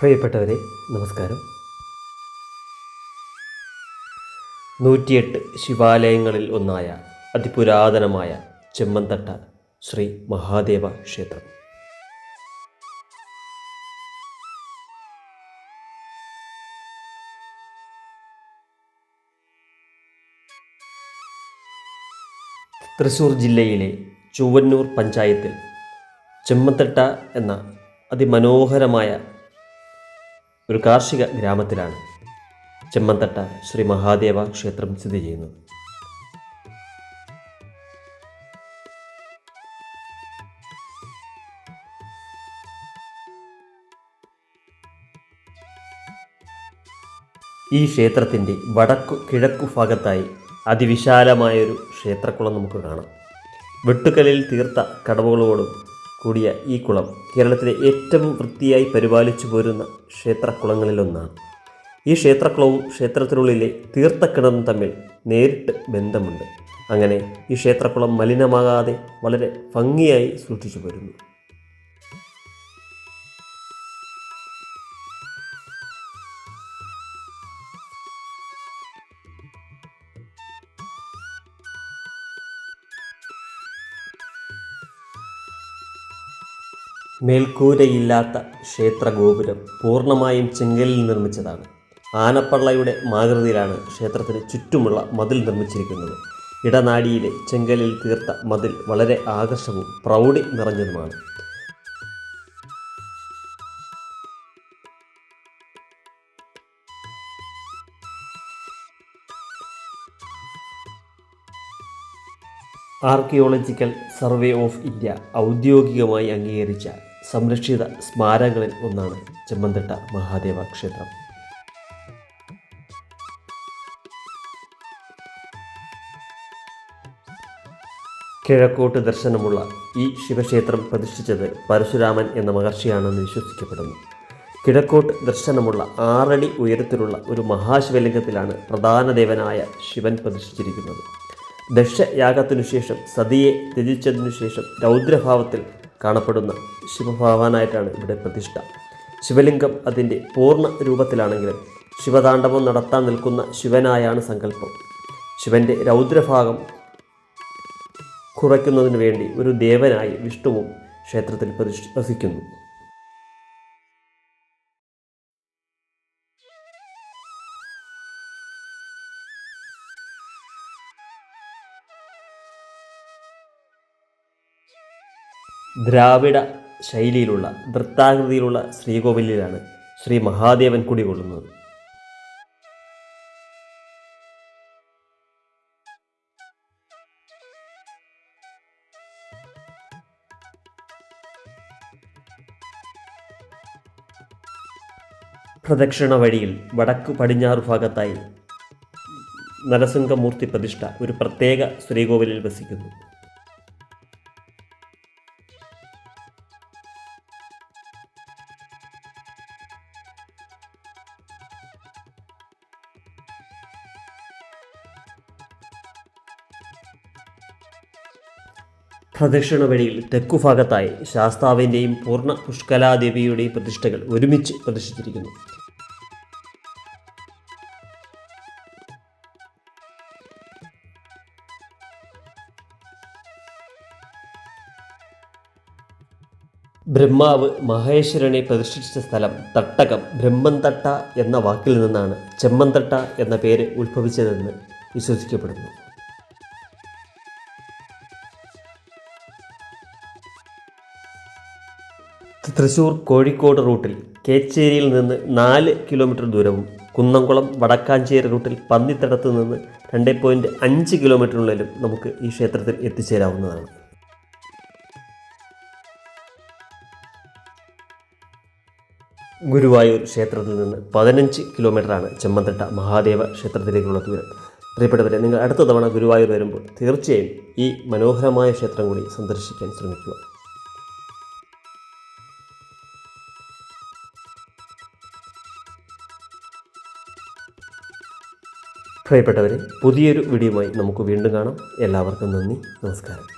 പ്രിയപ്പെട്ടവരെ, നമസ്കാരം. 108 ശിവാലയങ്ങളിൽ ഒന്നായ അതിപുരാതനമായ ചെമ്മന്തട്ട ശ്രീ മഹാദേവ ക്ഷേത്രം. തൃശ്ശൂർ ജില്ലയിലെ ചൊവ്വന്നൂർ പഞ്ചായത്തിൽ ചെമ്മന്തട്ട എന്ന അതിമനോഹരമായ ഒരു കാർഷിക ഗ്രാമത്തിലാണ് ചെമ്മന്തട്ട ശ്രീ മഹാദേവ ക്ഷേത്രം സ്ഥിതി ചെയ്യുന്നത്. ഈ ക്ഷേത്രത്തിൻ്റെ കിഴക്കു ഭാഗത്തായി അതിവിശാലമായൊരു ക്ഷേത്രക്കുളം നമുക്ക് കാണാം. വെട്ടുകല്ലിൽ തീർത്ത കടവുകളോടും കൂടിയ ഈ കുളം കേരളത്തിലെ ഏറ്റവും വൃത്തിയായി പരിപാലിച്ചു പോരുന്ന ക്ഷേത്രക്കുളങ്ങളിലൊന്നാണ്. ഈ ക്ഷേത്രക്കുളവും ക്ഷേത്രത്തിനുള്ളിലെ തീർത്ഥക്കിണറും തമ്മിൽ നേരിട്ട് ബന്ധമുണ്ട്. അങ്ങനെ ഈ ക്ഷേത്രക്കുളം മലിനമാകാതെ വളരെ ഭംഗിയായി സൂക്ഷിച്ചു പോരുന്നു. മേൽക്കൂരയില്ലാത്ത ക്ഷേത്രഗോപുരം പൂർണ്ണമായും ചെങ്കല്ലിൽ നിർമ്മിച്ചതാണ്. ആനപ്പള്ളയുടെ മാകൃതിയിലാണ് ക്ഷേത്രത്തിന് ചുറ്റുമുള്ള മതിൽ നിർമ്മിച്ചിരിക്കുന്നത്. ഇടനാഴിയിലെ ചെങ്കല്ലിൽ തീർത്ത മതിൽ വളരെ ആകർഷകവും പ്രൗഢി നിറഞ്ഞതുമാണ്. ആർക്കിയോളജിക്കൽ സർവേ ഓഫ് ഇന്ത്യ ഔദ്യോഗികമായി അംഗീകരിച്ച സംരക്ഷിത സ്മാരകങ്ങളിൽ ഒന്നാണ് ചെമ്മന്തട്ട മഹാദേവ ക്ഷേത്രം. കിഴക്കോട്ട് ദർശനമുള്ള ഈ ശിവക്ഷേത്രം പ്രതിഷ്ഠിച്ചത് പരശുരാമൻ എന്ന മഹർഷിയാണെന്ന് വിശ്വസിക്കപ്പെടുന്നു. കിഴക്കോട്ട് ദർശനമുള്ള 6 അടി ഉയരത്തിലുള്ള ഒരു മഹാശിവലിംഗത്തിലാണ് പ്രധാന ദേവനായ ശിവൻ പ്രതിഷ്ഠിച്ചിരിക്കുന്നത്. ദക്ഷയാഗത്തിനു ശേഷം സതിയെ ത്യജിച്ചതിനു ശേഷം രൗദ്രഭാവത്തിൽ കാണപ്പെടുന്ന ശിവഭഗവാനായിട്ടാണ് ഇവിടെ പ്രതിഷ്ഠ. ശിവലിംഗം അതിൻ്റെ പൂർണ്ണ രൂപത്തിലാണെങ്കിലും ശിവതാണ്ഡവം നടത്താൻ നിൽക്കുന്ന ശിവനായാണ് സങ്കല്പം. ശിവൻ്റെ രൗദ്രഭാഗം കുറയ്ക്കുന്നതിനു വേണ്ടി ഒരു ദേവനായി വിഷ്ണുവും ക്ഷേത്രത്തിൽ വസിക്കുന്നു. ദ്രാവിഡ ശൈലിയിലുള്ള വൃത്താകൃതിയിലുള്ള ശ്രീകോവിലിലാണ് ശ്രീ മഹാദേവൻ കുടികൊള്ളുന്നത്. പ്രദക്ഷിണ വഴിയിൽ വടക്കു പടിഞ്ഞാറു ഭാഗത്തായി നരസിംഹമൂർത്തി പ്രതിഷ്ഠ ഒരു പ്രത്യേക ശ്രീകോവിലിൽ വസിക്കുന്നു. പ്രദക്ഷിണ വഴിയിൽ തെക്കുഭാഗത്തായി ശാസ്താവിൻ്റെയും പൂർണ്ണ പുഷ്കലാദേവിയുടെയും പ്രതിഷ്ഠകൾ ഒരുമിച്ച് പ്രതിഷ്ഠിച്ചിരിക്കുന്നു. ബ്രഹ്മാവ് മഹേശ്വരനെ പ്രതിഷ്ഠിച്ച സ്ഥലം തട്ടകം ബ്രഹ്മന്തട്ട എന്ന വാക്കിൽ നിന്നാണ് ചെമ്മന്തട്ട എന്ന പേര് ഉത്ഭവിച്ചതെന്ന് വിശ്വസിക്കപ്പെടുന്നു. തൃശ്ശൂർ കോഴിക്കോട് റൂട്ടിൽ കേച്ചേരിയിൽ നിന്ന് 4 കിലോമീറ്റർ ദൂരവും കുന്നംകുളം വടക്കാഞ്ചേരി റൂട്ടിൽ പന്നിത്തടത്ത് നിന്ന് 2.5 കിലോമീറ്ററിനുള്ളിലും നമുക്ക് ഈ ക്ഷേത്രത്തിൽ എത്തിച്ചേരാവുന്നതാണ്. ഗുരുവായൂർ ക്ഷേത്രത്തിൽ നിന്ന് 15 കിലോമീറ്ററാണ് ചെമ്മന്തട്ട മഹാദേവ ക്ഷേത്രത്തിലേക്കുള്ള ദൂരം. പ്രിയപ്പെട്ടവരെ, നിങ്ങൾ അടുത്ത തവണ ഗുരുവായൂർ വരുമ്പോൾ തീർച്ചയായും ഈ മനോഹരമായ ക്ഷേത്രം കൂടി സന്ദർശിക്കാൻ ശ്രമിക്കുക. പ്രിയപ്പെട്ടവരെ, പുതിയൊരു വീഡിയോയുമായി നമുക്ക് വീണ്ടും കാണാം. എല്ലാവർക്കും നന്ദി, നമസ്കാരം.